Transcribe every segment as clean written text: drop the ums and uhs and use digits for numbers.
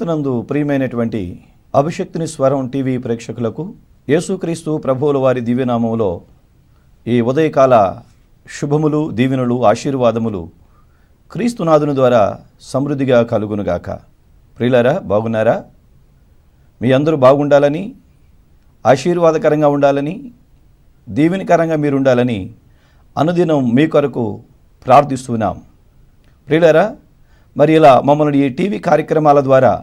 క్రీస్తునందు ప్రియమైనటువంటి అభిషక్తిని స్వరం టీవీ ప్రేక్షకులకు యేసుక్రీస్తు ప్రభువుల వారి దివ్యనామములో ఈ ఉదయకాల శుభములు, దీవెనలు, ఆశీర్వాదములు క్రీస్తునాథుని ద్వారా సమృద్ధిగా కలుగునుగాక. ప్రియులారా, బాగున్నారా? మీ అందరూ బాగుండాలని, ఆశీర్వాదకరంగా ఉండాలని, దీవెనకరంగా మీరు ఉండాలని అనుదినం మీ కొరకు ప్రార్థిస్తున్నాం. ప్రియులారా, మరి ఇలా మమ్మల్ని ఈ టీవీ కార్యక్రమాల ద్వారా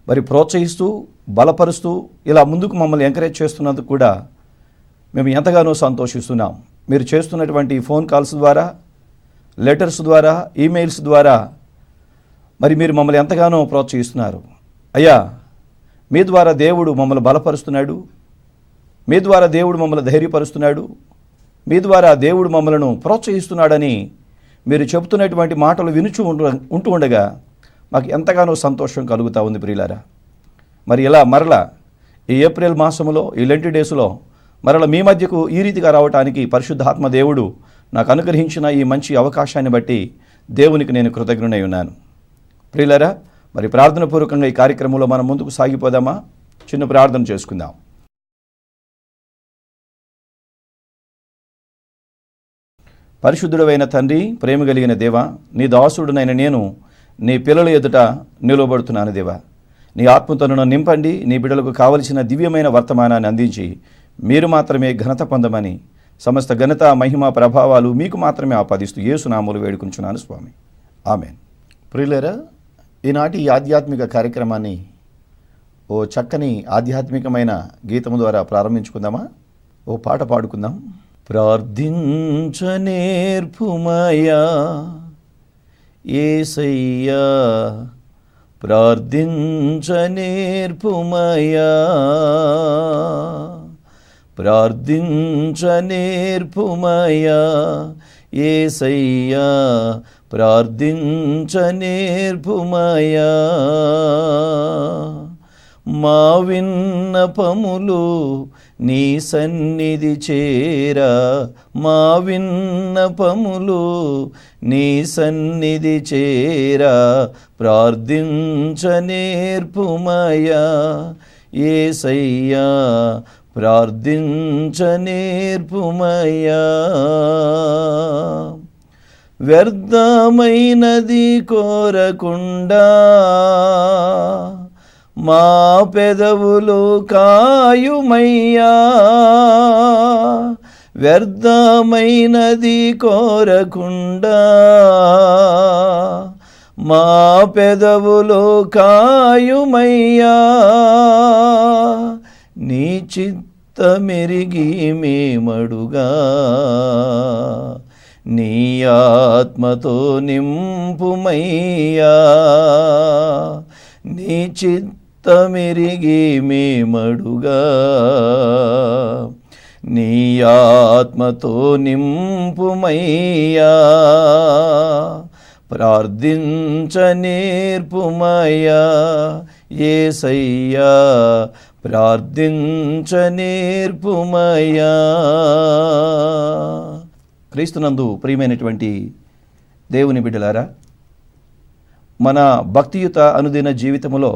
మరి ప్రోత్సహిస్తూ, బలపరుస్తూ ఇలా ముందుకు మమ్మల్ని ఎంకరేజ్ చేస్తున్నందుకు కూడా మేము ఎంతగానో సంతోషిస్తున్నాం. మీరు చేస్తున్నటువంటి ఫోన్ కాల్స్ ద్వారా, లెటర్స్ ద్వారా, ఈమెయిల్స్ ద్వారా మరి మీరు మమ్మల్ని ఎంతగానో ప్రోత్సహిస్తున్నారు. అయ్యా, మీ ద్వారా దేవుడు మమ్మల్ని బలపరుస్తున్నాడు, మీ ద్వారా దేవుడు మమ్మల్ని ధైర్యపరుస్తున్నాడు, మీ ద్వారా దేవుడు మమ్మలను ప్రోత్సహిస్తున్నాడని మీరు చెబుతున్నటువంటి మాటలు ఉంటూ ఉండగా మాకు ఎంతగానో సంతోషం కలుగుతూ ఉంది. ప్రియులారా, మరి ఇలా మరలా ఈ ఏప్రిల్ మాసంలో, ఈ లెంటి డేస్లో మరలా మీ మధ్యకు ఈ రీతిగా రావడానికి పరిశుద్ధాత్మ దేవుడు నాకు అనుగ్రహించిన ఈ మంచి అవకాశాన్ని బట్టి దేవునికి నేను కృతజ్ఞుడై ఉన్నాను. ప్రియులారా, మరి ప్రార్థనపూర్వకంగా ఈ కార్యక్రమంలో మనం ముందుకు సాగిపోదామా? చిన్న ప్రార్థన చేసుకుందాం. పరిశుద్ధుడైన తండ్రి, ప్రేమ కలిగిన దేవా, నీ దాసుడునైన నేను నీ పిల్లల ఎదుట నిలవబడుతున్నాను. దేవా, నీ ఆత్మతో నన్ను నింపండి. నీ బిడ్డలకు కావలసిన దివ్యమైన వర్తమానాన్ని అందించి మీరు మాత్రమే ఘనత పొందమని, సమస్త ఘనత, మహిమ, ప్రభావాలు మీకు మాత్రమే ఆపాదిస్తూ యేసు నామములో వేడుకుంటున్నాను స్వామి. ఆమెన్. ప్రియులారా, ఈనాటి ఈ ఆధ్యాత్మిక కార్యక్రమాన్ని ఓ చక్కని ఆధ్యాత్మికమైన గీతము ద్వారా ప్రారంభించుకుందామా? ఓ పాట పాడుకుందాం. ప్రార్థించనేర్పుమయా యేసయ్యా, ప్రార్థించనేర్పుమయా, ప్రార్థించనేర్పుమయా యేసయ్యా, ప్రార్థించనేర్పుమయా. మా విన్నపములు నీ సన్నిధి చేరా, మా విన్నపములు నీ సన్నిధి చేరా, ప్రార్థించనేర్పుమయా యేసయ్యా, ప్రార్థించనేర్పుమయా. వ్యర్థమైనది కోరకుండా మా పెదవులు కాయుమయ్యా, వ్యర్థమైనది కోరకుండా మా పెదవులు కాయుమయ్యా. నీ చిత్తమెరిగి మేమడుగా, నీ ఆత్మతో నింపుమయ్యా. నీ చిత్తమెరిగి మేమడుగా, నీ ఆత్మతో నింపుమయ్యా. ప్రార్థించనేర్పుమయా యేసయ్యా, ప్రార్థించనేర్పుమయా. క్రీస్తునందు ప్రియమైనటువంటి దేవుని బిడ్డలారా, మన భక్తియుత అనుదిన జీవితంలో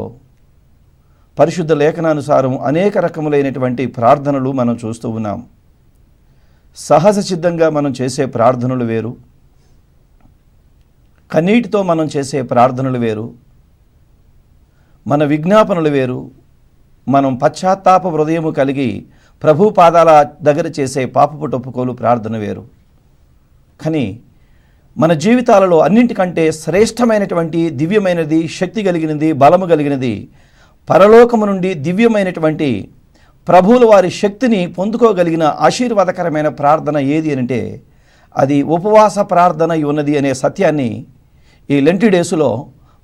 పరిశుద్ధ లేఖనానుసారం అనేక రకములైనటువంటి ప్రార్థనలు మనం చూస్తూ ఉన్నాం. సహజ సిద్ధంగా మనం చేసే ప్రార్థనలు వేరు, కన్నీటితో మనం చేసే ప్రార్థనలు వేరు, మన విజ్ఞాపనలు వేరు, మనం పశ్చాత్తాప హృదయము కలిగి ప్రభు పాదాల దగ్గర చేసే పాపపు టొప్పుకోలు ప్రార్థన వేరు. కానీ మన జీవితాలలో అన్నింటికంటే శ్రేష్టమైనటువంటి, దివ్యమైనది, శక్తి కలిగినది, బలము కలిగినది, పరలోకము నుండి దివ్యమైనటువంటి ప్రభువుల వారి శక్తిని పొందుకోగలిగిన ఆశీర్వాదకరమైన ప్రార్థన ఏది అంటే అది ఉపవాస ప్రార్థన ఉన్నది అనే సత్యాన్ని ఈ లెంటి డేసులో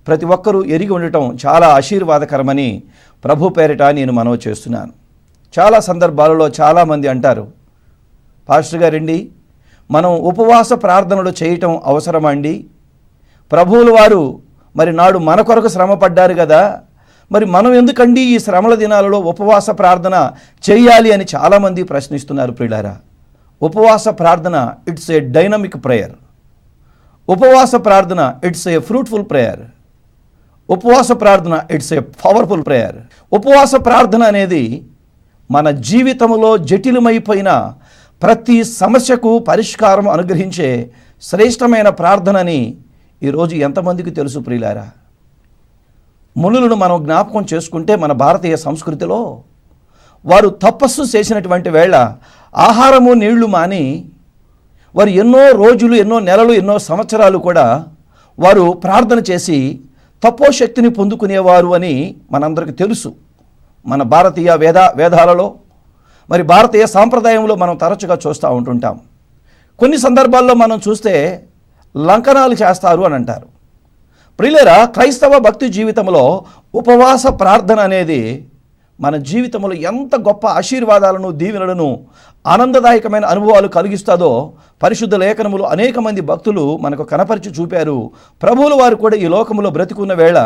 ప్రతి ఒక్కరూ ఎరిగి ఉండటం చాలా ఆశీర్వాదకరమని ప్రభు పేరిట నేను మనవి చేస్తున్నాను. చాలా సందర్భాలలో చాలామంది అంటారు, పాస్టర్ గారండి, మనం ఉపవాస ప్రార్థనలు చేయటం అవసరమా అండి? ప్రభువుల వారు మరి నాడు మన కొరకు శ్రమ పడ్డారు కదా, మరి మనం ఎందుకండి ఈ శ్రమల దినాలలో ఉపవాస ప్రార్థన చేయాలి అని చాలామంది ప్రశ్నిస్తున్నారు. ప్రియులారా, ఉపవాస ప్రార్థన ఇట్స్ ఏ డైనమిక్ ప్రేయర్. ఉపవాస ప్రార్థన ఇట్స్ ఏ ఫ్రూట్ఫుల్ ప్రేయర్. ఉపవాస ప్రార్థన ఇట్స్ ఏ పవర్ఫుల్ ప్రేయర్. ఉపవాస ప్రార్థన అనేది మన జీవితంలో జటిలమైపోయిన ప్రతి సమస్యకు పరిష్కారం అనుగ్రహించే శ్రేష్టమైన ప్రార్థనని ఈరోజు ఎంతమందికి తెలుసు ప్రియులారా? మునులను మనం జ్ఞాపకం చేసుకుంటే మన భారతీయ సంస్కృతిలో వారు తపస్సు చేసినటువంటి వేళ ఆహారము నీళ్లు మాని వారు ఎన్నో రోజులు, ఎన్నో నెలలు, ఎన్నో సంవత్సరాలు కూడా వారు ప్రార్థన చేసి తపోశక్తిని పొందుకునేవారు అని మనందరికీ తెలుసు. మన భారతీయ వేదాలలో మరి భారతీయ సాంప్రదాయంలో మనం తరచుగా చూస్తూ ఉంటుంటాం. కొన్ని సందర్భాల్లో మనం చూస్తే లంకనాలు చేస్తారు అని అంటారు. ప్రియులారా, క్రైస్తవ భక్తి జీవితంలో ఉపవాస ప్రార్థన అనేది మన జీవితంలో ఎంత గొప్ప ఆశీర్వాదాలను, దీవెనలను, ఆనందదాయకమైన అనుభవాలు కలిగిస్తుందో పరిశుద్ధ లేఖనములు అనేక మంది భక్తులు మనకు కనపరిచి చూపారు. ప్రభువుల వారు కూడా ఈ లోకములో బ్రతికున్న వేళ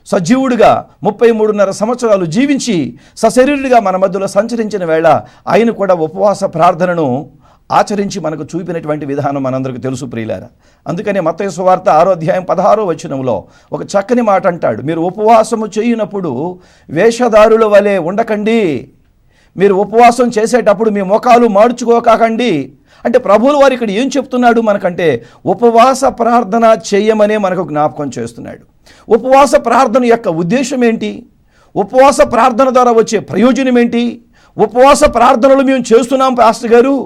సజీవుడిగా 33.5 సంవత్సరాలు జీవించి సశరీరుడిగా మన మధ్యలో సంచరించిన వేళ ఆయన కూడా ఉపవాస ప్రార్థనను ఆచరించి మనకు చూపినటువంటి విధానం మనందరికీ తెలుసు ప్రియులారా. అందుకనే మత్తయి సువార్త 6వ అధ్యాయం 16వ వచనంలో ఒక చక్కని మాట అంటాడు, మీరు ఉపవాసము చేయనప్పుడు వేషధారుల వలె ఉండకండి, మీరు ఉపవాసం చేసేటప్పుడు మీ ముఖాలు మార్చుకోకండి. అంటే ప్రభువుల వారు ఇక్కడ ఏం చెప్తున్నాడు మనకంటే ఉపవాస ప్రార్థన చేయమనే మనకు జ్ఞాపకం చేస్తున్నాడు. ఉపవాస ప్రార్థన యొక్క ఉద్దేశం ఏంటి? ఉపవాస ప్రార్థన ద్వారా వచ్చే ప్రయోజనం ఏంటి? ఉపవాస ప్రార్థనలు మేము చేస్తున్నాం పాస్టర్ గారు,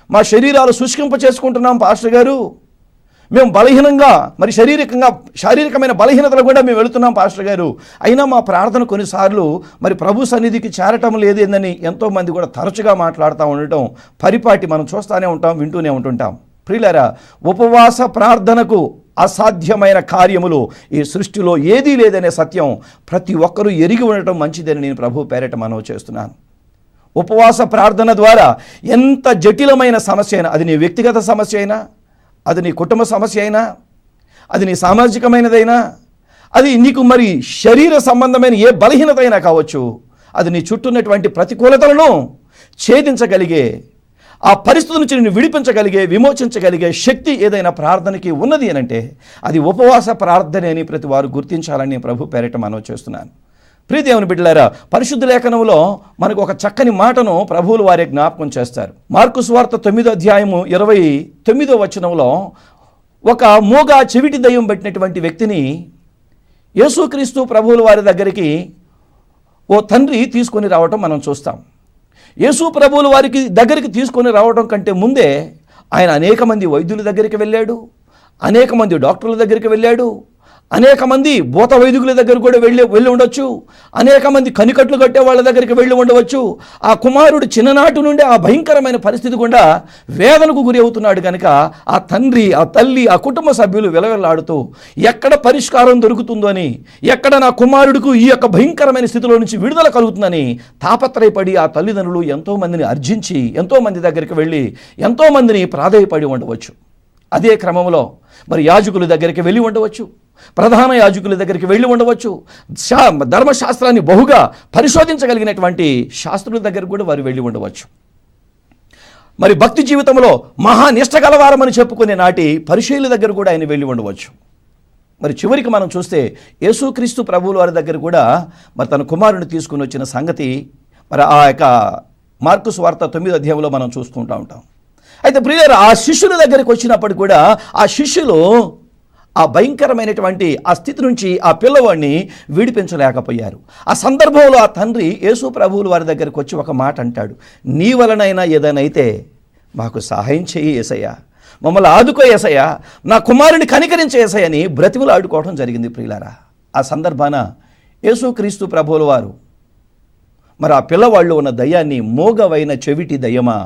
మా శరీరాలు శుష్కింప చేసుకుంటున్నాం పాస్టర్ గారు, మేము బలహీనంగా మరి శారీరకమైన బలహీనతలు కూడా మేము వెళుతున్నాం పాస్టర్ గారు, అయినా మా ప్రార్థన కొన్నిసార్లు మరి ప్రభు సన్నిధికి చేరటం లేదేందని ఎంతోమంది కూడా తరచుగా మాట్లాడుతూ ఉండటం పరిపాటి మనం చూస్తూనే ఉంటాం, వింటూనే ఉంటుంటాం. ప్రియులారా, ఉపవాస ప్రార్థనకు అసాధ్యమైన కార్యములు ఈ సృష్టిలో ఏదీ లేదనే సత్యం ప్రతి ఒక్కరూ ఎరిగి ఉండటం మంచిదని నేను ప్రభు పేరట మనవి చేస్తున్నాను. ఉపవాస ప్రార్థన ద్వారా ఎంత జటిలమైన సమస్య అయినా, అది నీ వ్యక్తిగత సమస్య అయినా, అది నీ కుటుంబ సమస్య అయినా, అది నీ సామాజికమైనదైనా, అది నీకు మరి శరీర సంబంధమైన ఏ బలహీనత అయినా కావచ్చు, అది నీ చుట్టూ ఉన్నటువంటి ప్రతికూలతలను ఛేదించగలిగే, ఆ పరిస్థితి నుంచి నిన్ను విడిపించగలిగే, విమోచించగలిగే శక్తి ఏదైనా ప్రార్థనకి ఉన్నది అనంటే అది ఉపవాస ప్రార్థన అని ప్రతి వారు గుర్తించాలని ప్రభు పేరిట మనవి చేస్తున్నాను. ప్రియదేవుని బిడ్డలారా, పరిశుద్ధ లేఖనంలో మనకు ఒక చక్కని మాటను ప్రభువులు వారి జ్ఞాపకం చేస్తారు. మార్కు సువార్త 9వ అధ్యాయము 29వ వచనంలో ఒక మూగ చెవిటి దయ్యం పెట్టినటువంటి వ్యక్తిని యేసుక్రీస్తు ప్రభువుల వారి దగ్గరికి ఓ తండ్రి తీసుకొని రావటం మనం చూస్తాం. యేసు ప్రభువుల వారికి దగ్గరికి తీసుకొని రావడం కంటే ముందే ఆయన అనేక మంది వైద్యుల దగ్గరికి వెళ్ళాడు, అనేక మంది డాక్టర్ల దగ్గరికి వెళ్ళాడు, అనేక మంది భూత వైదికుల దగ్గర కూడా వెళ్ళి ఉండొచ్చు, అనేక మంది కనికట్లు కట్టే వాళ్ళ దగ్గరికి వెళ్ళి ఉండవచ్చు. ఆ కుమారుడు చిన్ననాటి నుండి ఆ భయంకరమైన పరిస్థితి గుండా వేదనకు గురి అవుతున్నాడు కనుక ఆ తండ్రి, ఆ తల్లి, ఆ కుటుంబ సభ్యులు విలవిల్లాడుతూ ఎక్కడ పరిష్కారం దొరుకుతుందో అని, ఎక్కడ నా కుమారుడికి ఈ యొక్క భయంకరమైన స్థితిలో నుంచి విడుదల కలుగుతుందని తాపత్రయపడి ఆ తల్లిదండ్రులు ఎంతోమందిని అర్జించి ఎంతోమంది దగ్గరికి వెళ్ళి ఎంతోమందిని ప్రాధేయపడి ఉండవచ్చు. అదే క్రమంలో మరి యాజకుల దగ్గరికి వెళ్ళి ఉండవచ్చు, ప్రధాన యాజకుల దగ్గరికి వెళ్ళి ఉండవచ్చు, ధర్మశాస్త్రాన్ని బహుగా పరిశోధించగలిగినటువంటి శాస్త్రుల దగ్గర కూడా వారు వెళ్ళి ఉండవచ్చు. మరి భక్తి జీవితంలో మహానిష్ట గలవారమని చెప్పుకునే నాటి పరిశీల దగ్గర కూడా ఆయన వెళ్ళి ఉండవచ్చు. మరి చివరికి మనం చూస్తే యేసుక్రీస్తు ప్రభువుల వారి దగ్గర కూడా మరి తన కుమారుని తీసుకుని వచ్చిన సంగతి మరి ఆ యొక్క మార్కు సువార్త 9వ అధ్యాయంలో మనం చూసుకుంటూ ఉంటాం. అయితే ప్రియులారా, ఆ శిష్యుల దగ్గరికి వచ్చినప్పుడు కూడా ఆ శిష్యులు ఆ భయంకరమైనటువంటి ఆ స్థితి నుంచి ఆ పిల్లవాడిని విడిపించలేకపోయారు. ఆ సందర్భంలో ఆ తండ్రి యేసు ప్రభువుల వారి దగ్గరికి వచ్చి ఒక మాట అంటాడు, నీ వలనైనా ఏదైనా అయితే మాకు సహాయం చేయి యేసయ్యా, మమ్మల్ని ఆదుకో యేసయ్యా, నా కుమారుని కనికరించే యేసయ్య అని బ్రతిమలు ఆడుకోవడం జరిగింది. ప్రియులారా, ఆ సందర్భాన యేసుక్రీస్తు ప్రభువుల వారు మరి ఆ పిల్లవాళ్ళు ఉన్న దయ్యాన్ని, మోగవైన చెవిటి దయ్యమా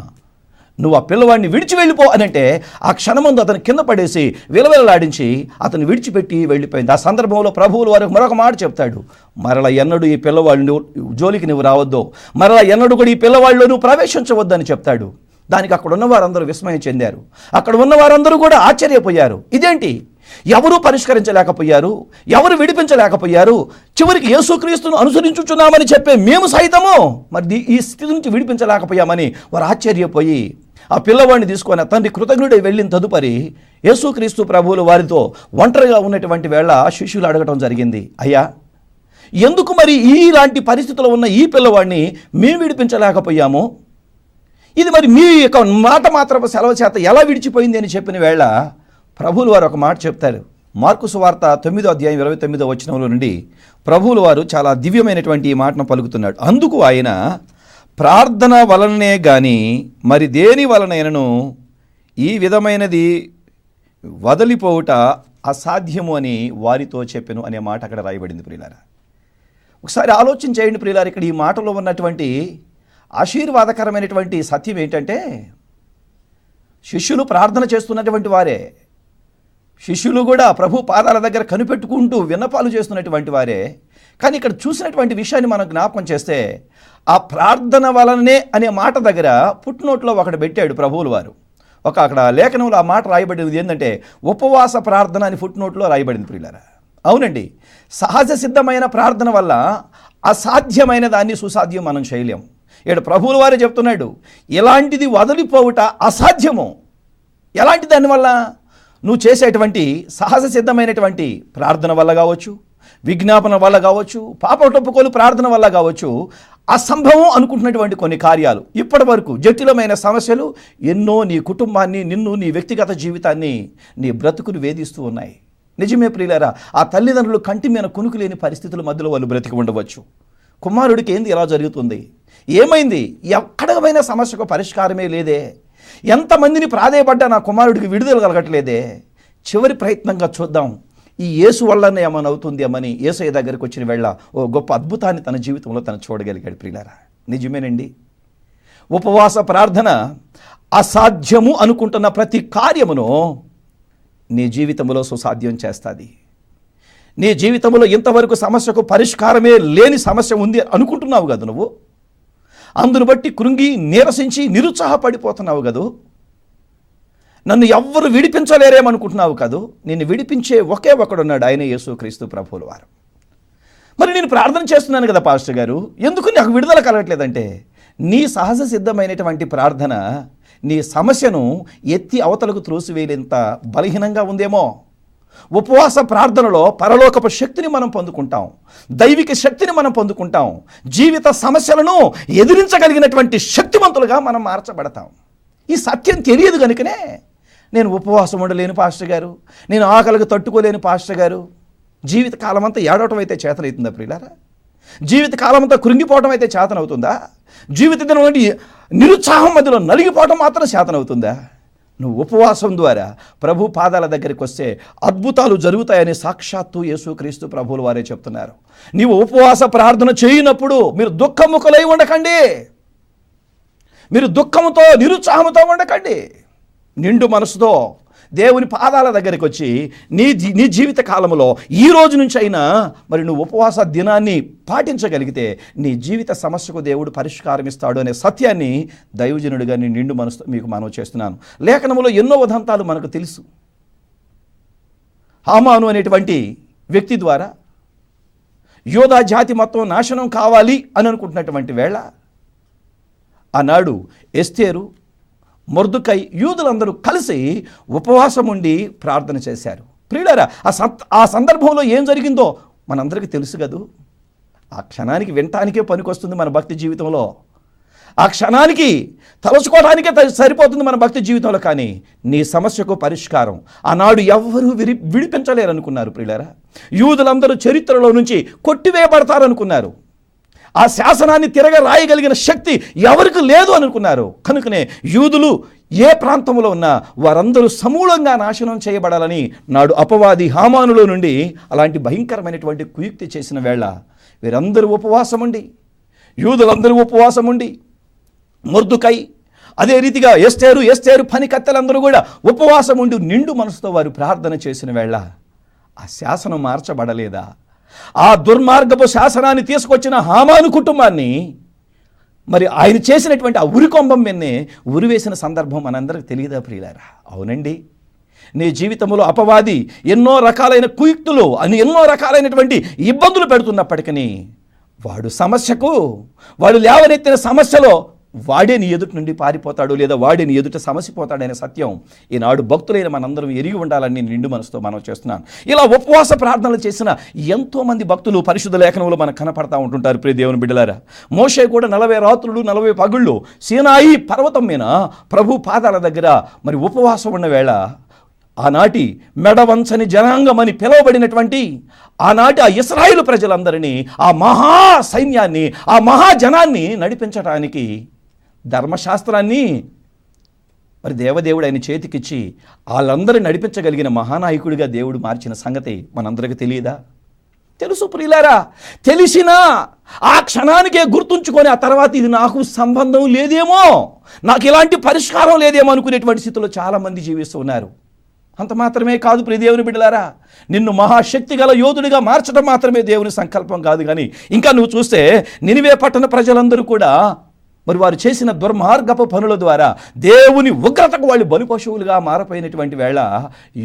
నువ్వు ఆ పిల్లవాడిని విడిచి వెళ్ళిపో అని అంటే ఆ క్షణమందు అతను కింద పడేసి విలవిలలాడించి అతను విడిచిపెట్టి వెళ్ళిపోయింది. ఆ సందర్భంలో ప్రభువులు వారికి మరొక మాట చెప్తాడు, మరలా ఎన్నడూ ఈ పిల్లవాడిని జోలికి నువ్వు రావద్దు, మరలా ఎన్నడూ కూడా ఈ పిల్లవాడిలో నువ్వు ప్రవేశించవద్దని చెప్తాడు. దానికి అక్కడ ఉన్న వారందరూ విస్మయం చెందారు, అక్కడ ఉన్న వారందరూ కూడా ఆశ్చర్యపోయారు. ఇదేంటి, ఎవరూ పరిష్కరించలేకపోయారు, ఎవరు విడిపించలేకపోయారు, చివరికి యేసుక్రీస్తును అనుసరించుచున్నామని చెప్పే మేము సైతము మరి ఈ స్థితి నుంచి విడిపించలేకపోయామని వారు ఆశ్చర్యపోయి ఆ పిల్లవాడిని తీసుకొని ఆ తండ్రి కృతజ్ఞుడై వెళ్ళిన తదుపరి యేసుక్రీస్తు ప్రభువులు వారితో ఒంటరిగా ఉన్నటువంటి వేళ శిష్యులు అడగటం జరిగింది, అయ్యా ఎందుకు మరి ఇలాంటి పరిస్థితుల్లో ఉన్న ఈ పిల్లవాడిని మేము విడిపించలేకపోయాము, ఇది మరి మీ యొక్క మాట మాత్రపు సెలవు చేత ఎలా విడిచిపోయింది అని చెప్పిన వేళ ప్రభువులు వారు ఒక మాట చెప్తారు. మార్కు సువార్త 9వ అధ్యాయం 29వ వచనంలో నుండి ప్రభువులు వారు చాలా దివ్యమైనటువంటి ఈ మాటను పలుకుతున్నాడు. అందుకు ఆయన, ప్రార్థన వలననే గాని మరి దేని వలనైనను ఈ విధమైనది వదిలిపోవుట అసాధ్యము అని వారితో చెప్పెను అనే మాట అక్కడ రాయబడింది ప్రియులారా. ఒకసారి ఆలోచన చేయండి ప్రియులారా, ఇక్కడ ఈ మాటలో ఉన్నటువంటి ఆశీర్వాదకరమైనటువంటి సత్యం ఏంటంటే, శిష్యులు ప్రార్థన చేస్తున్నటువంటి వారే, శిష్యులు కూడా ప్రభు పాదాల దగ్గర కనిపెట్టుకుంటూ విన్నపాలు చేస్తున్నటువంటి వారే. కానీ ఇక్కడ చూసినటువంటి విషయాన్ని మనం జ్ఞాపకం చేస్తే, ఆ ప్రార్థన వలనే అనే మాట దగ్గర పుట్నోట్లో ఒకటి పెట్టాడు ప్రభువులు వారు. అక్కడ లేఖనంలో ఆ మాట రాయబడింది ఏంటంటే ఉపవాస ప్రార్థన అని ఫుట్నోట్లో రాయబడింది ప్రియులారా. అవునండి, సహజ సిద్ధమైన ప్రార్థన వల్ల అసాధ్యమైన దాన్ని సుసాధ్యం మనం చేయలేం. ఇక్కడ ప్రభువుల వారే చెప్తున్నాడు, ఇలాంటిది వదిలిపోవుట అసాధ్యము. ఎలాంటి దానివల్ల? నువ్వు చేసేటువంటి సహజ సిద్ధమైనటువంటి ప్రార్థన వల్ల కావచ్చు, విజ్ఞాపన వల్ల కావచ్చు, పాపటొప్పుకోలు ప్రార్థన వల్ల కావచ్చు, అసంభవం అనుకుంటున్నటువంటి కొన్ని కార్యాలు, ఇప్పటి వరకు జటిలమైన సమస్యలు ఎన్నో నీ కుటుంబాన్ని, నిన్ను, నీ వ్యక్తిగత జీవితాన్ని, నీ బ్రతుకులు వేధిస్తూ ఉన్నాయి. నిజమే ప్రియులారా, ఆ తల్లిదండ్రులు కంటి మీద కునుకు లేని పరిస్థితుల మధ్యలో వాళ్ళు బ్రతికి ఉండవచ్చు. కుమారుడికి ఏంది ఎలా జరుగుతుంది, ఏమైంది, ఎక్కడమైన సమస్యకు పరిష్కారమే లేదే, ఎంతమందిని ప్రాధేయపడ్డా నా కుమారుడికి విడుదల కలగట్లేదే, చివరి ప్రయత్నంగా చూద్దాం ఈ యేసు వల్లనే ఏమైనా అవుతుంది అమ్మని యేసయ్య దగ్గరికి వచ్చిన వేళ ఓ గొప్ప అద్భుతాన్ని తన జీవితంలో తను చూడగలిగాడు ప్రియులారా. నిజమేనండి, ఉపవాస ప్రార్థన అసాధ్యము అనుకుంటున్న ప్రతి కార్యమును నీ జీవితంలో సుసాధ్యం చేస్తుంది. నీ జీవితంలో ఇంతవరకు సమస్యకు పరిష్కారమే లేని సమస్య ఉంది అనుకుంటున్నావు కదా నువ్వు, అందును బట్టి కృంగి నీరసించి నిరుత్సాహపడిపోతున్నావు కదూ, నన్ను ఎవ్వరు విడిపించలేరేమనుకుంటున్నావు కాదు, నిన్ను విడిపించే ఒకే ఒకడున్నాడు, ఆయన యేసుక్రీస్తు ప్రభువుల వారు. మరి నేను ప్రార్థన చేస్తున్నాను కదా పాస్టర్ గారు, ఎందుకు నాకు విడుదల కలగట్లేదంటే, నీ సహజ సిద్ధమైనటువంటి ప్రార్థన నీ సమస్యను ఎత్తి అవతలకు త్రోసివేలేంత బలహీనంగా ఉందేమో. ఉపవాస ప్రార్థనలో పరలోకపు శక్తిని మనం పొందుకుంటాం, దైవిక శక్తిని మనం పొందుకుంటాం, జీవిత సమస్యలను ఎదిరించగలిగినటువంటి శక్తివంతులుగా మనం మార్చబడతాం. ఈ సత్యం తెలియదు కనుకనే నేను ఉపవాసం ఉండలేను పాస్టర్ గారు, నేను ఆకలికి తట్టుకోలేను పాస్టర్ గారు, జీవితకాలం అంతా ఏడవటం అయితే చేతనవుతుందా ప్రియులారా? జీవితకాలం అంతా కృంగిపోవటం అయితే చేతనవుతుందా? జీవిత దినం నుండి నిరుత్సాహం మధ్యలో నలిగిపోవటం మాత్రం చేతనవుతుందా? నువ్వు ఉపవాసం ద్వారా ప్రభు పాదాల దగ్గరికి వస్తే అద్భుతాలు జరుగుతాయని సాక్షాత్తు యేసుక్రీస్తు ప్రభువుల వారే చెప్తున్నారు. నీవు ఉపవాస ప్రార్థన చేయనప్పుడు మీరు దుఃఖముఖులై ఉండకండి, మీరు దుఃఖముతో నిరుత్సాహంతో ఉండకండి. నిండు మనసుతో దేవుని పాదాల దగ్గరికి వచ్చి నీ జీవిత కాలంలో ఈ రోజు నుంచి అయినా మరి నువ్వు ఉపవాస దినాన్ని పాటించగలిగితే నీ జీవిత సమస్యకు దేవుడు పరిష్కారం ఇస్తాడు అనే సత్యాన్ని దైవజనుడిగా నేను నిండు మనసుతో మీకు మనవి చేస్తున్నాను. లేఖనములో ఎన్నో ఉదంతాలు మనకు తెలుసు. హామాను అనేటువంటి వ్యక్తి ద్వారా యోధా జాతి మొత్తం నాశనం కావాలి అని అనుకుంటున్నటువంటి వేళ ఆనాడు ఎస్తేరు, మొర్దుకై, యూదులందరూ కలిసి ఉపవాసం ఉండి ప్రార్థన చేశారు. ప్రియులారా, ఆ సందర్భంలో ఏం జరిగిందో మనందరికీ తెలుసు కదూ. ఆ క్షణానికి వినటానికే పనికొస్తుంది మన భక్తి జీవితంలో, ఆ క్షణానికి తలుచుకోవడానికే సరిపోతుంది మన భక్తి జీవితంలో. కానీ నీ సమస్యకు పరిష్కారం ఆనాడు ఎవ్వరూ విడిపించలేరనుకున్నారు ప్రియులారా. యూదులందరూ చరిత్రలో నుంచి కొట్టివేయబడతారనుకున్నారు. ఆ శాసనాన్ని తిరగ రాయగలిగిన శక్తి ఎవరికి లేదు అనుకున్నారు. కనుకనే యూదులు ఏ ప్రాంతంలో ఉన్నా వారందరూ సమూలంగా నాశనం చేయబడాలని నాడు అపవాది హామానులో నుండి అలాంటి భయంకరమైనటువంటి కుయుక్తి చేసిన వేళ వీరందరూ ఉపవాసం ఉండి, యూదులందరూ ఉపవాసం ఉండి, మొర్దుకై అదే రీతిగా ఎస్తేరు పని కత్తెలందరూ కూడా ఉపవాసం ఉండి నిండు మనసుతో వారు ప్రార్థన చేసిన వేళ ఆ శాసనం మార్చబడలేదా? ఆ దుర్మార్గపు శాసనాన్ని తీసుకొచ్చిన హామాను కుటుంబాన్ని మరి ఆయన చేసినటువంటి ఆ ఉరికొంబం మీదనే ఉరివేసిన సందర్భం మనందరికి తెలియదా ప్రియులారా? అవునండి, నీ జీవితంలో అపవాది ఎన్నో రకాలైన కుయుక్తులు అని ఎన్నో రకాలైనటువంటి ఇబ్బందులు పెడుతున్నప్పటికీ వాడు లేవనెత్తిన సమస్యలో వాడే నీ ఎదుటి నుండి పారిపోతాడు, లేదా వాడే నీ ఎదుట సమసిపోతాడనే సత్యం ఈనాడు భక్తులైన మనందరం ఎరిగి ఉండాలని నిండు మనసుతో మనం చేస్తున్నాను. ఇలా ఉపవాస ప్రార్థనలు చేసిన ఎంతోమంది భక్తులు పరిశుద్ధ లేఖనంలో మనకు కనపడతా ఉంటుంటారు. ప్రియ దేవుని బిడ్డలారా, మోషే కూడా 40 రాత్రులు 40 పగుళ్ళు సీనాయి పర్వతం మీద ప్రభు పాదాల దగ్గర మరి ఉపవాసం ఉన్న వేళ ఆనాటి మెడవంచని జనాంగమని పిలువబడినటువంటి ఆనాటి ఆ ఇశ్రాయేలు ప్రజలందరినీ, ఆ మహా సైన్యాన్ని, ఆ మహాజనాన్ని నడిపించడానికి ధర్మశాస్త్రాన్ని మరి దేవదేవుడు ఆయన చేతికిచ్చి వాళ్ళందరినీ నడిపించగలిగిన మహానాయకుడిగా దేవుడు మార్చిన సంగతి మనందరికీ తెలియదా? తెలుసు ప్రియులారా. తెలిసినా ఆ క్షణానికే గుర్తుంచుకొని ఆ తర్వాత ఇది నాకు సంబంధం లేదేమో, నాకు ఇలాంటి పరిష్కారం లేదేమో అనుకునేటువంటి స్థితిలో చాలామంది జీవిస్తూ ఉన్నారు. అంత మాత్రమే కాదు ప్రియ దేవుని బిడ్డలారా, నిన్ను మహాశక్తి గల యోధుడిగా మార్చడం మాత్రమే దేవుని సంకల్పం కాదు. కానీ ఇంకా నువ్వు చూస్తే నినివే పట్టణ ప్రజలందరూ కూడా మరి వారు చేసిన దుర్మార్గపు పనుల ద్వారా దేవుని ఉగ్రతకు వాళ్ళు బలి పశువులుగా మారిపోయినటువంటి వేళ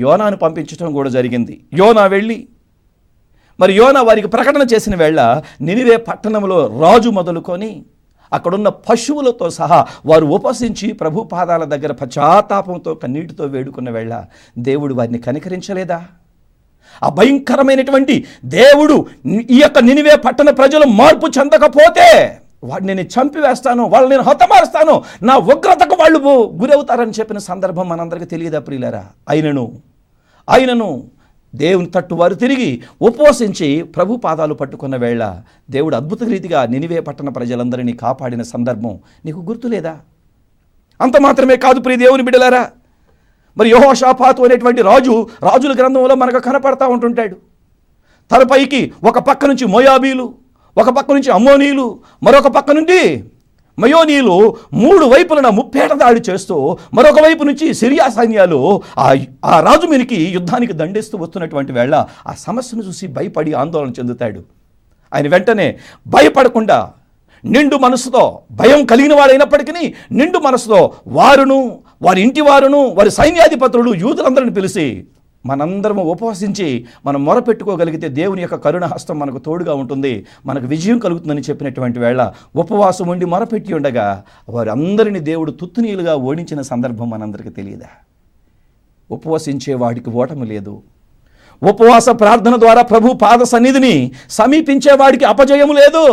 యోనాను పంపించడం కూడా జరిగింది. యోనా వెళ్ళి మరి యోనా వారికి ప్రకటన చేసిన వేళ నినివే పట్టణంలో రాజు మొదలుకొని అక్కడున్న పశువులతో సహా వారు ఉపవసించి ప్రభు పాదాల దగ్గర పశ్చాత్తాపంతో కన్నీటితో వేడుకున్న వేళ దేవుడు వారిని కనికరించలేదా? ఆ భయంకరమైనటువంటి దేవుడు ఈ యొక్క నినివే పట్టణ ప్రజలు మార్పు చెందకపోతే వాడిని నేను చంపివేస్తాను, వాళ్ళని నేను హతమారుస్తాను, నా ఉగ్రతకు వాళ్ళు గురవుతారని చెప్పిన సందర్భం మనందరికీ తెలియదా ప్రియులారా? ఆయనను దేవుని తట్టు వారు తిరిగి ఉపవసించి ప్రభు పాదాలు పట్టుకున్న వేళ దేవుడు అద్భుత రీతిగా నినివే పట్టణ ప్రజలందరినీ కాపాడిన సందర్భం నీకు గుర్తులేదా? అంత మాత్రమే కాదు ప్రియ దేవుని బిడ్డలారా, మరి యెహోషాపాతు అనేటువంటి రాజుల గ్రంథంలో మనకు కనపడతా ఉంటుంటాడు. తన పైకి ఒక పక్క నుంచి మోయాబీలు, ఒక పక్క నుంచి అమ్మోనీలు, మరొక పక్క నుండి మయోనీలు 3 వైపులన ముప్పేట దాడి చేస్తూ మరొక వైపు నుంచి సిరియా సైన్యాలు ఆ రాజు మీదకి యుద్ధానికి దండేస్తూ వస్తున్నటువంటి వేళ ఆ సమస్యను చూసి భయపడి ఆందోళన చెందుతాడు. ఆయన వెంటనే భయపడకుండా నిండు మనసుతో, భయం కలిగిన వాడైనప్పటికీ నిండు మనసుతో వారును, వారి ఇంటి వారును, వారి సైన్యాధిపతులు యూదులందరిని పిలిచి మనందరము ఉపవసించి మనం మొరపెట్టుకోగలిగితే దేవుని యొక్క కరుణ హస్తం మనకు తోడుగా ఉంటుంది, మనకు విజయం కలుగుతుందని చెప్పినటువంటి వేళ ఉపవాసం ఉండి మొరపెట్టి ఉండగా వారందరినీ దేవుడు తుత్తునీలుగా ఓడించిన సందర్భం మనందరికీ తెలియదా? ఉపవసించే వాడికి ఓటమి లేదు. ఉపవాస ప్రార్థన ద్వారా ప్రభు పాద సన్నిధిని సమీపించే వాడికి అపజయము లేదు.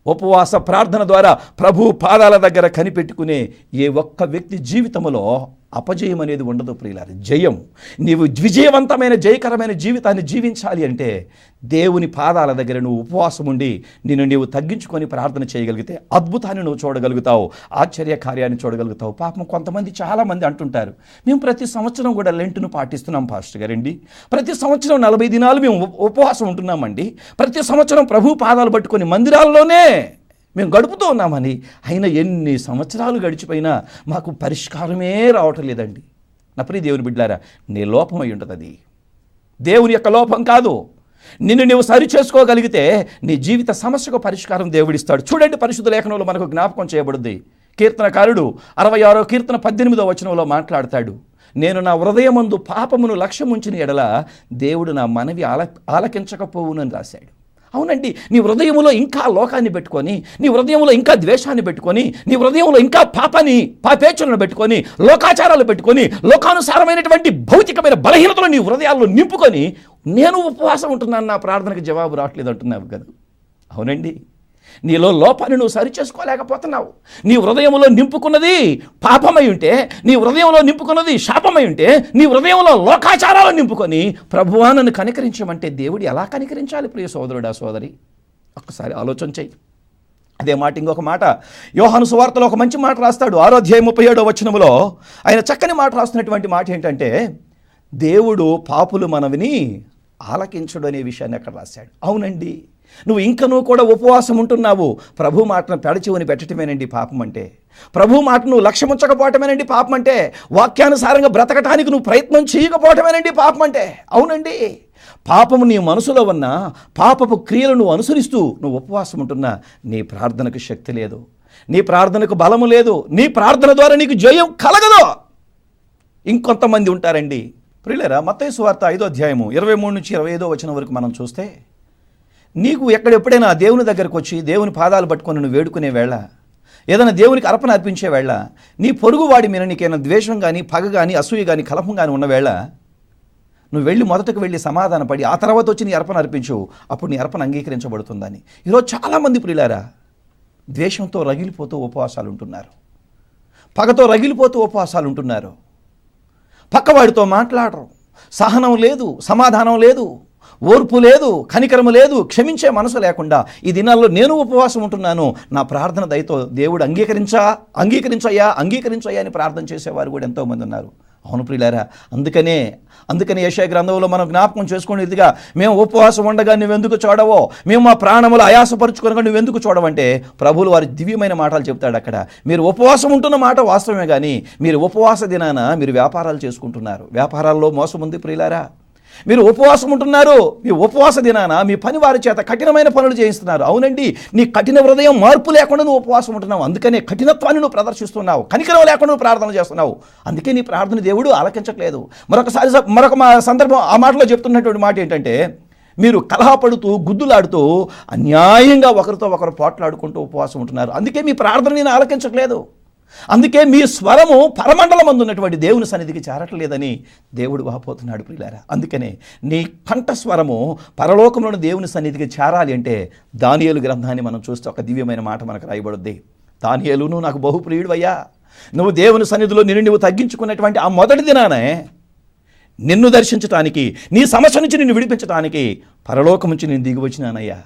ఉపవాస ప్రార్థన ద్వారా ప్రభు పాదాల దగ్గర కనిపెట్టుకునే ఏ ఒక్క వ్యక్తి జీవితంలో అపజయం అనేది ఉండదు ప్రియులారా, జయం. నీవు విజయవంతమైన జయకరమైన జీవితాన్ని జీవించాలి అంటే దేవుని పాదాల దగ్గర నువ్వు ఉపవాసం ఉండి నీవు తగ్గించుకొని ప్రార్థన చేయగలిగితే అద్భుతాన్ని నువ్వు చూడగలుగుతావు, ఆశ్చర్య కార్యాన్ని చూడగలుగుతావు. పాపం కొంతమంది చాలామంది అంటుంటారు, మేము ప్రతి సంవత్సరం కూడా లెంటును పాటిస్తున్నాం పాస్టర్ గారండి, ప్రతి సంవత్సరం 40 దినాలు మేము ఉపవాసం ఉంటున్నామండి, ప్రతి సంవత్సరం ప్రభు పాదాలు పట్టుకొని మందిరాల్లోనే మేము గడుపుతూ ఉన్నామని. అయినా ఎన్ని సంవత్సరాలు గడిచిపోయినా మాకు పరిష్కారమే రావటం లేదండి. నా ప్రియ దేవుని బిడ్డలారా, నీ లోపం అయి ఉంటుంది, అది దేవుని యొక్క లోపం కాదు. నిన్ను నువ్వు సరి చేసుకోగలిగితే నీ జీవిత సమస్యకు పరిష్కారం దేవుడిస్తాడు. చూడండి, పరిశుద్ధ లేఖనంలో మనకు జ్ఞాపకం చేయబడుద్ది. కీర్తనకారుడు 66వ కీర్తన 18వ వచనంలో మాట్లాడతాడు, నేను నా హృదయమందు పాపమును లక్ష్యముంచిన ఎడల దేవుడు నా మనవి ఆలకించకపోవునని రాశాడు. అవునండి, నీ హృదయంలో ఇంకా లోకాన్ని పెట్టుకొని, నీ హృదయంలో ఇంకా ద్వేషాన్ని పెట్టుకొని, నీ హృదయంలో ఇంకా పాపేచ్ఛలను పెట్టుకొని, లోకాచారాలు పెట్టుకొని, లోకానుసారమైనటువంటి భౌతికమైన బలహీనతలు నీ హృదయాల్లో నింపుకొని నేను ఉపవాసం ఉంటున్నాను, నా ప్రార్థనకు జవాబు రావట్లేదు అంటున్నావు కదా. అవునండి, నీలో లోపాన్ని నువ్వు సరి చేసుకోలేకపోతున్నావు. నీ హృదయంలో నింపుకున్నది పాపమై ఉంటే, నీ హృదయంలో నింపుకున్నది శాపమై ఉంటే, నీ హృదయంలో లోకాచారాలను నింపుకొని ప్రభువా నన్ను కనికరించమంటే దేవుడు ఎలా కనికరించాలి ప్రియ సోదరుడా సోదరి? ఒక్కసారి ఆలోచన చెయ్యి. అదే మాట ఇంకొక మాట యోహాను సువార్తలో ఒక మంచి మాట రాస్తాడు. 6వ అధ్యాయం 37వ వచనములో ఆయన చక్కని మాట రాస్తున్నటువంటి మాట ఏంటంటే, దేవుడు పాపులు మనవిని ఆలకించుడు అనే విషయాన్ని అక్కడ రాశాడు. అవునండి, నువ్వు కూడా ఉపవాసం ఉంటున్నావు, ప్రభు మాటను పెడచెవిని పెట్టడమేనండి పాపం అంటే. ప్రభు మాటను లక్ష్యముంచకపోవటమేనండి పాపం అంటే. వాక్యానుసారంగా బ్రతకటానికి నువ్వు ప్రయత్నం చేయకపోవటమేనండి పాపం అంటే. అవునండి, పాపము నీ మనసులో ఉన్న పాపపు క్రియలు నువ్వు అనుసరిస్తూ నువ్వు ఉపవాసం ఉంటున్నా నీ ప్రార్థనకు శక్తి లేదు, నీ ప్రార్థనకు బలము లేదు, నీ ప్రార్థన ద్వారా నీకు జయం కలగదు. ఇంకొంతమంది ఉంటారండి ప్రియులారా, మత్తయి సువార్త 5వ అధ్యాయము 23 నుంచి 25వ వచనం వరకు మనం చూస్తే, నీకు ఎప్పుడైనా దేవుని దగ్గరకు వచ్చి దేవుని పాదాలు పట్టుకొని నువ్వు వేడుకునే వేళ ఏదైనా దేవునికి అర్పణ అర్పించే వేళ నీ పొరుగువాడి మీద నీకైనా ద్వేషం కానీ పగ కానీ అసూయ కానీ కలహం కానీ ఉన్న వేళ నువ్వు వెళ్ళి మొదటకు వెళ్ళి సమాధానపడి ఆ తర్వాత వచ్చి నీ అర్పణ అర్పించు, అప్పుడు నీ అర్పణ అంగీకరించబడుతుందని. ఈరోజు చాలామంది ప్రియులారా ద్వేషంతో రగిలిపోతూ ఉపవాసాలు ఉంటున్నారు, పగతో రగిలిపోతూ ఉపవాసాలు ఉంటున్నారు, పక్కవాడితో మాట్లాడరు, సహనం లేదు, సమాధానం లేదు, ఓర్పు లేదు, కనికరము లేదు, క్షమించే మనసు లేకుండా ఈ దినాల్లో నేను ఉపవాసం ఉంటున్నాను, నా ప్రార్థన దయతో దేవుడు అంగీకరించయ్యా అని ప్రార్థన చేసేవారు కూడా ఎంతోమంది ఉన్నారు. అవును ప్రియులారా, అందుకనే యెషయా గ్రంథంలో మనం జ్ఞాపకం చేసుకునేదిగా, మేము ఉపవాసం ఉండగా నువ్వెందుకు చూడవో, మేము మా ప్రాణములు ఆయాసపరుచుకోనగా నువ్వెందుకు చూడవంటే ప్రభువులు వారి దివ్యమైన మాటలు చెప్తాడు అక్కడ. మీరు ఉపవాసం ఉంటున్న మాట వాస్తవమే, కానీ మీరు ఉపవాస దినాన మీరు వ్యాపారాలు చేసుకుంటున్నారు. వ్యాపారాల్లో మోసం ఉంది ప్రియులారా. మీరు ఉపవాసం ఉంటున్నారు, మీ ఉపవాస దినాన మీ పని వారి చేత కఠినమైన పనులు చేయిస్తున్నారు. అవునండి, నీ కఠిన హృదయం మార్పు లేకుండా నువ్వు ఉపవాసం ఉంటున్నావు, అందుకనే కఠినత్వాన్ని నువ్వు ప్రదర్శిస్తున్నావు, కనికరం లేకుండా నువ్వు ప్రార్థన చేస్తున్నావు, అందుకే నీ ప్రార్థన దేవుడు ఆలకించట్లేదు. మరొక సందర్భం ఆ మాటలో చెప్తున్నటువంటి మాట ఏంటంటే, మీరు కలహపడుతూ గుద్దులాడుతూ అన్యాయంగా ఒకరితో ఒకరు పోట్లాడుకుంటూ ఉపవాసం ఉంటున్నారు, అందుకే మీ ప్రార్థన నేను ఆలకించట్లేదు, అందుకే మీ స్వరము పరమండలం అందున్నటువంటి దేవుని సన్నిధికి చేరట్లేదని దేవుడు వాపోతున్నాడు ప్రియులారా. అందుకనే నీ కంఠస్వరము పరలోకంలోని దేవుని సన్నిధికి చేరాలి అంటే దానియేలు గ్రంథాన్ని మనం చూస్తే ఒక దివ్యమైన మాట మనకు రాయబడుద్ది. దానియేలు, నువ్వు నాకు బహుప్రియుడివయ్యా, నువ్వు దేవుని సన్నిధిలో నువ్వు తగ్గించుకున్నటువంటి ఆ మొదటి దినానే నిన్ను దర్శించటానికి, నీ సమస్య నుంచి నిన్ను విడిపించడానికి పరలోకం నుంచి నేను దిగి వచ్చినానయ్యా.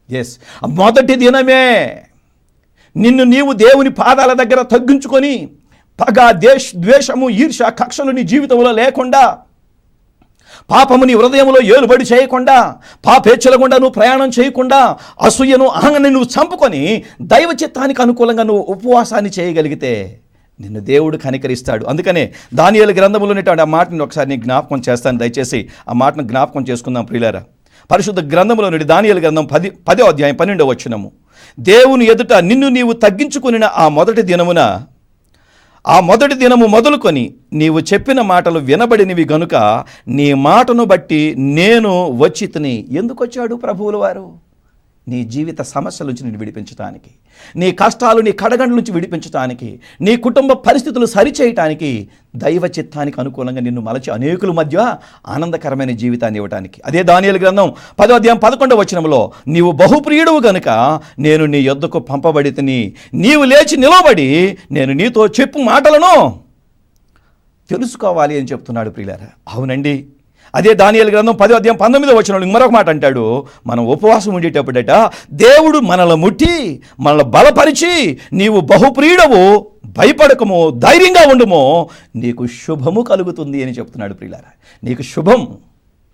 ఎస్, మొదటి దినమే నిన్ను నీవు దేవుని పాదాల దగ్గర తగ్గించుకొని పగ, ద్వేషము, ఈర్ష, కక్షలు నీ జీవితంలో లేకుండా, పాపము నీ హృదయంలో ఏలుబడి చేయకుండా, పాపేచ్ఛల గుండా నువ్వు ప్రయాణం చేయకుండా, అసూయను, అహంగాన్ని నువ్వు చంపుకొని దైవ చిత్తానికి అనుకూలంగా నువ్వు ఉపవాసాన్ని చేయగలిగితే నిన్ను దేవుడు కనికరిస్తాడు. అందుకనే దానియేలు గ్రంథంలో ఉన్నటువంటి ఆ మాటను ఒకసారి నేను జ్ఞాపకం చేస్తాను, దయచేసి ఆ మాటను జ్ఞాపకం చేసుకుందాం ప్రియులారా. పరిశుద్ధ గ్రంథంలో నుండి దానియేలు గ్రంథం 10వ అధ్యాయం 12వ వచనము, దేవుని ఎదుట నిన్ను నీవు తగ్గించుకుని ఆ మొదటి దినము మొదలుకొని నీవు చెప్పిన మాటలు వినబడినవి గనుక నీ మాటను బట్టి నేను వచ్చితిని. ఎందుకు వచ్చాడు ప్రభువుల వారు? నీ జీవిత సమస్యల నుంచి నిన్ను విడిపించడానికి, నీ కష్టాలు, నీ కడగండ్ల నుంచి విడిపించడానికి, నీ కుటుంబ పరిస్థితులు సరిచేయటానికి, దైవ చిత్తానికి అనుకూలంగా నిన్ను మలచి అనేకుల మధ్య ఆనందకరమైన జీవితాన్ని ఇవ్వటానికి. అదే దానియేలు గ్రంథం 10వ అధ్యాయం 11వ వచనంలో, నీవు బహుప్రియుడువు గనుక నేను నీ యొద్దకు పంపబడితిని, నీవు లేచి నిలబడి నేను నీతో చెప్పు మాటలను తెలుసుకోవాలి అని చెప్తున్నాడు ప్రియులారా. అవునండి, అదే దానియేలు గ్రంథం 10వ అధ్యాయం 19వ వచనంలో మరొక మాట అంటాడు, మనం ఉపవాసం ఉండేటప్పుడట దేవుడు మనల్ని ముట్టి మనల్ని బలపరిచి, నీవు బహుప్రియుడవు, భయపడకము, ధైర్యంగా ఉండుము, నీకు శుభము కలుగుతుంది అని చెప్తున్నాడు ప్రియులారా. నీకు శుభం.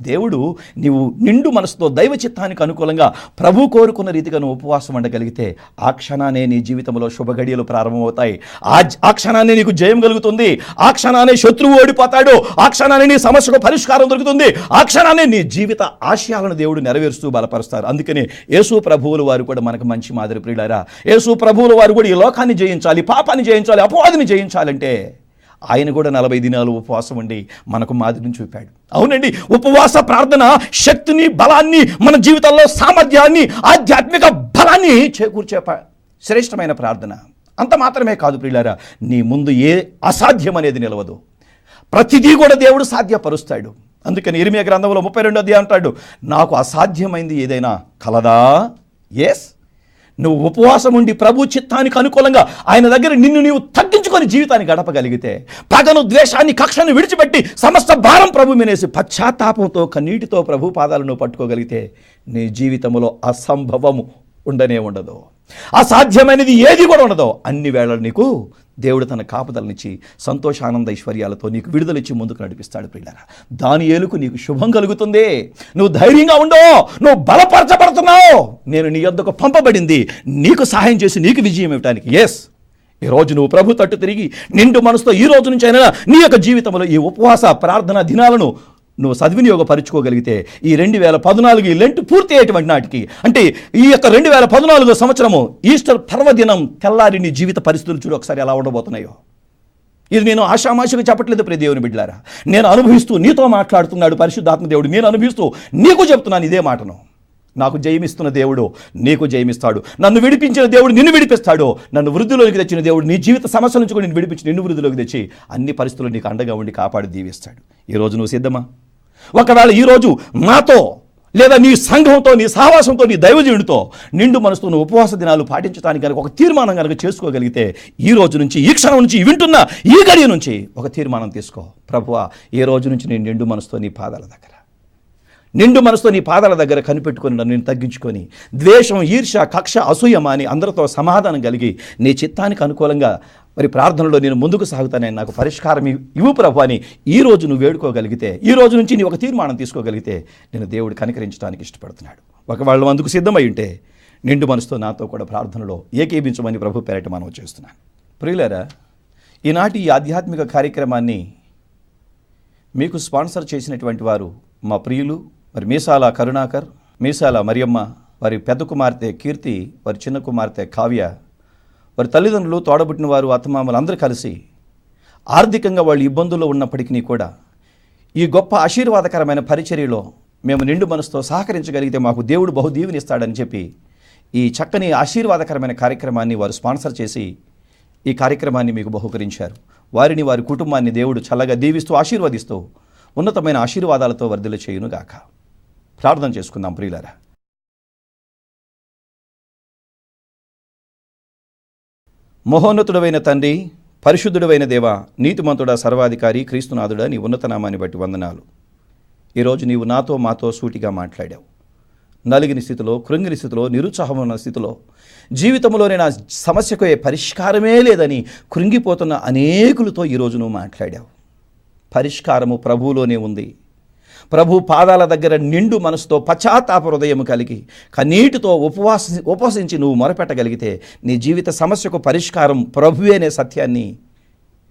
దేవుడు నీవు నిండు మనసుతో దైవ చిత్తానికి అనుకూలంగా ప్రభు కోరుకున్న రీతిగా నువ్వు ఉపవాసం ఉండగలిగితే ఆ క్షణానే నీ జీవితంలో శుభగడియలు ప్రారంభమవుతాయి. ఆ క్షణాన్ని నీకు జయం కలుగుతుంది, ఆ క్షణాన్ని శత్రువు ఓడిపోతాడు, ఆ క్షణాన్ని నీ సమస్యకు పరిష్కారం దొరుకుతుంది, ఆ క్షణాన్ని నీ జీవిత ఆశయాలను దేవుడు నెరవేరుస్తూ బలపరుస్తారు. అందుకనే యేసు ప్రభువుల వారు కూడా మనకు మంచి మాదిరి ప్రియులారా. యేసు ప్రభువుల వారు కూడా ఈ లోకాన్ని జయించాలి, పాపాన్ని జయించాలి, అపవాదిని జయించాలంటే ఆయన కూడా 40 దినాలు ఉపవాసం ఉండి మనకు మాదిరిని చూపాడు. అవునండి, ఉపవాస ప్రార్థన శక్తిని, బలాన్ని, మన జీవితాల్లో సామర్థ్యాన్ని, ఆధ్యాత్మిక బలాన్ని చేకూర్చే శ్రేష్టమైన ప్రార్థన. అంత మాత్రమే కాదు ప్రియులారా, నీ ముందు ఏ అసాధ్యం అనేది నిలవదు, ప్రతిదీ కూడా దేవుడు సాధ్యపరుస్తాడు. అందుకని ఇర్మియా గ్రంథంలో 32వ అధ్యాయం అంటాడు, నాకు అసాధ్యమైంది ఏదైనా కలదా? ఎస్, నువ్వు ఉపవాసం ఉండి ప్రభు చిత్తానికి అనుకూలంగా ఆయన దగ్గర నిన్ను నీవు తగ్గించుకొని జీవితాన్ని గడపగలిగితే, పగను, ద్వేషాన్ని, కక్షను విడిచిపెట్టి సమస్త భారం ప్రభు మీనేసి పశ్చాత్తాపంతో, కన్నీటితో ప్రభు పాదాలను పట్టుకోగలిగితే నీ జీవితంలో అసంభవము ఉండనే ఉండదు, అసాధ్యమైనది ఏది కూడా ఉండదు. అన్ని వేళలు నీకు దేవుడు తన కాపుదలనిచ్చి సంతోషానంద ఐశ్వర్యాలతో నీకు విడుదలిచ్చి ముందుకు నడిపిస్తాడు ప్రియులారా. దానియేలుకు నీకు శుభం కలుగుతుంది, నువ్వు ధైర్యంగా ఉండో, నువ్వు బలపరచబడుతున్నావు, నేను నీ యొద్దకు పంపబడింది నీకు సహాయం చేసి నీకు విజయం ఇవ్వటానికి. ఎస్, ఈరోజు నువ్వు ప్రభు తట్టు తిరిగి నిండు మనసుతో ఈ రోజు నుంచి అయినా నీ యొక్క జీవితంలో ఈ ఉపవాస ప్రార్థన దినాలను నువ్వు సద్వినియోగపరుచుకోగలిగితే ఈ 2014 ఈ లెంట్ పూర్తి అయ్యేటువంటి నాటికి, అంటే ఈ యొక్క 2014 సంవత్సరము ఈస్టర్ పర్వదినం తెల్లారి నీ జీవిత పరిస్థితులు చూడు ఒకసారి ఎలా ఉండబోతున్నాయో. ఇది నేను ఆషామాషిగా చెప్పట్లేదు ప్రియ దేవుని బిడ్డలారా, నేను అనుభవిస్తూ నీతో మాట్లాడుతున్నాడు పరిశుద్ధాత్మ దేవుడు, నేను అనుభవిస్తూ నీకు చెప్తున్నాను ఇదే మాటను. నాకు జయమిస్తున్న దేవుడు నీకు జయమిస్తాడు. నన్ను విడిపించిన దేవుడు నిన్ను విడిపిస్తాడు. నన్ను వృద్ధిలోకి తెచ్చిన దేవుడు నీ జీవిత సమస్యల నుంచి కూడా నిన్ను విడిపించి నిన్ను వృద్ధిలోకి తెచ్చి అన్ని పరిస్థితులు నీకు అండగా ఉండి కాపాడి దీవిస్తాడు. ఈరోజు నువ్వు సిద్ధమా? ఒకవేళ ఈరోజు నాతో లేదా నీ సంఘంతో, నీ సహవాసంతో, నీ దైవజనుడితో నిండు మనసుతో నువ్వు ఉపవాస దినాలు పాటించడానికి కనుక ఒక తీర్మానం కనుక చేసుకోగలిగితే ఈ రోజు నుంచి, ఈ క్షణం నుంచి, వింటున్న ఈ గడియ నుంచి ఒక తీర్మానం తీసుకో. ప్రభువా, ఏ రోజు నుంచి నేను నిండు మనసుతో నీ పాదాల దగ్గర కనిపెట్టుకొని నన్ను నేను తగ్గించుకొని ద్వేషం, ఈర్ష్య, కక్ష, అసూయ మాని అందరితో సమాధానం కలిగి నీ చిత్తానికి అనుకూలంగా మరి ప్రార్థనలో నేను ముందుకు సాగుతానని నాకు పరిష్కారం ఇవ్వు ప్రభు అని ఈ రోజు నువ్వు వేడుకోగలిగితే, ఈ రోజు నుంచి నీ ఒక తీర్మానం తీసుకోగలిగితే నేను దేవుడు కనికరించడానికి ఇష్టపడుతున్నాడు. ఒకవేళ అందుకు సిద్ధమై ఉంటే నిండు మనసుతో నాతో కూడా ప్రార్థనలో ఏకీభించమని ప్రభు పేరట మనం చేస్తున్నాను. ప్రియులారా, ఈనాటి ఈ ఆధ్యాత్మిక కార్యక్రమాన్ని మీకు స్పాన్సర్ చేసినటువంటి వారు మా ప్రియులు మరి మీసాల కరుణాకర్, మీసాల మరియమ్మ, వారి పెద్ద కుమార్తె కీర్తి, వారి చిన్న కుమార్తె కావ్య, వారి తల్లిదండ్రులు, తోడబుట్టిన వారు, అత్తమామలు అందరూ కలిసి ఆర్థికంగా వాళ్ళు ఇబ్బందుల్లో ఉన్నప్పటికీ కూడా ఈ గొప్ప ఆశీర్వాదకరమైన పరిచర్యలో మేము నిండు మనసుతో సహకరించగలిగితే మాకు దేవుడు బహుదీవునిస్తాడని చెప్పి ఈ చక్కని ఆశీర్వాదకరమైన కార్యక్రమాన్ని వారు స్పాన్సర్ చేసి ఈ కార్యక్రమాన్ని మీకు బహుకరించారు. వారిని, వారి కుటుంబాన్ని దేవుడు చల్లగా దీవిస్తూ ఆశీర్వదిస్తూ ఉన్నతమైన ఆశీర్వాదాలతో వర్ధిల్ల చేయునుగాక. ప్రార్థన చేసుకుందాం ప్రియులారా. మహోన్నతుడవైన తండ్రి, పరిశుద్ధుడవైన దేవ, నీతిమంతుడా, సర్వాధికారి, క్రీస్తునాథుడా, నీ ఉన్నత నామాన్ని బట్టి వందనాలు. ఈరోజు నీవు నాతో మాతో సూటిగా మాట్లాడావు. నలిగిన స్థితిలో, కృంగిన స్థితిలో, నిరుత్సాహమున్న స్థితిలో, జీవితంలోనే నా సమస్యకు పరిష్కారమే లేదని కృంగిపోతున్న అనేకులతో ఈరోజు నువ్వు మాట్లాడావు. పరిష్కారము ప్రభువులోనే ఉంది. ప్రభు పాదాల దగ్గర నిండు మనసుతో పశ్చాత్తాప హృదయం కలిగి కన్నీటితో ఉపవసించి నువ్వు మొరపెట్టగలిగితే నీ జీవిత సమస్యకు పరిష్కారం ప్రభువే అనే సత్యాన్ని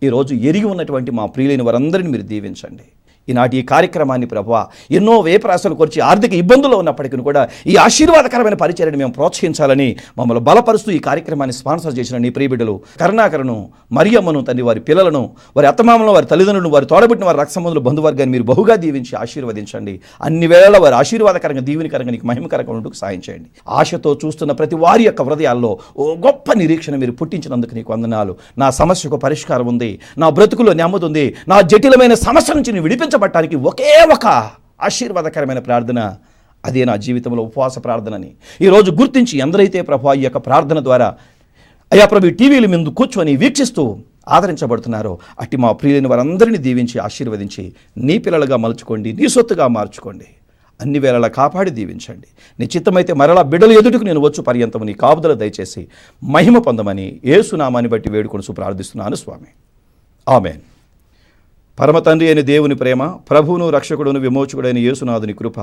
ఈరోజు ఎరిగి ఉన్నటువంటి మా ప్రియులైన వారందరినీ మీరు దీవించండి. ఈనాటి ఈ కార్యక్రమాన్ని ప్రభువా ఎన్నో వేపరాశలు కొరిచి ఆర్థిక ఇబ్బందుల్లో ఉన్నప్పటికీ కూడా ఈ ఆశీర్వాదకరమైన పరిచర్యను మేము ప్రోత్సహించాలని మమ్మల్ని బలపరుస్తూ ఈ కార్యక్రమాన్ని స్పాన్సర్ చేసిన నీ ప్రియబిడ్డలు కరుణాకరను, మరియమ్మను, తండ్రి వారి పిల్లలను, వారి అత్తమామలను, వారి తల్లిదండ్రులను, వారి తోడబుట్టిన వారి రక్త సంబంధులు, బంధువర్గాన్ని మీరు బహుగా దీవించి ఆశీర్వదించండి. అన్ని వేళ వారి ఆశీర్వాదకరంగా, దీవెనకరంగా, నీకు మహిమకరంగా ఉంటూ సాయం చేయండి. ఆశతో చూస్తున్న ప్రతి వారి యొక్క హృదయాల్లో ఓ గొప్ప నిరీక్షణ మీరు పుట్టించినందుకు నీకు వందనాలు. నా సమస్యకు పరిష్కారం ఉంది, నా బ్రతుకులో నెమ్మది ఉంది, నా జటిలమైన సమస్య నుంచి నేను విడిపించబడటానికి ఒకే ఒక ఆశీర్వాదకరమైన ప్రార్థన, అదే నా జీవితంలో ఉపవాస ప్రార్థనని ఈరోజు గుర్తించి ఎందరైతే ప్రభు ఈ యొక్క ప్రార్థన ద్వారా అయ్యా ప్రభు టీవీల ముందు కూర్చొని వీక్షిస్తూ ఆదరించబడుతున్నారో అట్టి మా ప్రియులైన వారందరినీ దీవించి ఆశీర్వదించి నీ పిల్లలుగా మలుచుకోండి, నీ సొత్తుగా మార్చుకోండి. అన్ని వేళలా కాపాడి దీవించండి. నీ చిత్తమైతే మరలా బిడ్డలు ఎదుటికి నేను వచ్చు పర్యంతము నీ కాపుదల దయచేసి మహిమ పొందమని యేసు నామాన్ని బట్టి వేడుకొనుచు ప్రార్థిస్తున్నాను స్వామి. ఆమేన్. పరమ తండ్రి అయిన దేవుని ప్రేమ, ప్రభువును రక్షకుడును విమోచకుడైన యేసునాథుని కృప,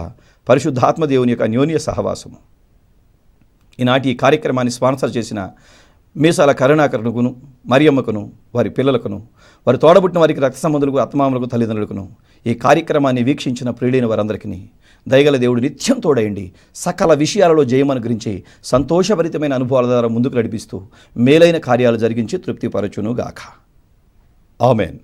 పరిశుద్ధాత్మ దేవుని యొక్క అన్యోన్య సహవాసము ఈనాటి ఈ కార్యక్రమాన్ని స్పాన్సర్ చేసిన మీసాల కరుణాకరణకును, మరియమ్మకును, వారి పిల్లలకును, వారి తోడబుట్టిన వారికి రక్త సంబంధులకు, అత్తమామలకు, తల్లిదండ్రులకును, ఈ కార్యక్రమాన్ని వీక్షించిన ప్రియులైన వారందరికీ దయగల దేవుడు నిత్యం తోడయండి. సకల విషయాలలో జయమను గురించి సంతోషభరితమైన అనుభవాల ద్వారా ముందుకు నడిపిస్తూ మేలైన కార్యాలు జరిగించి తృప్తిపరచును గాక. ఆమేన్.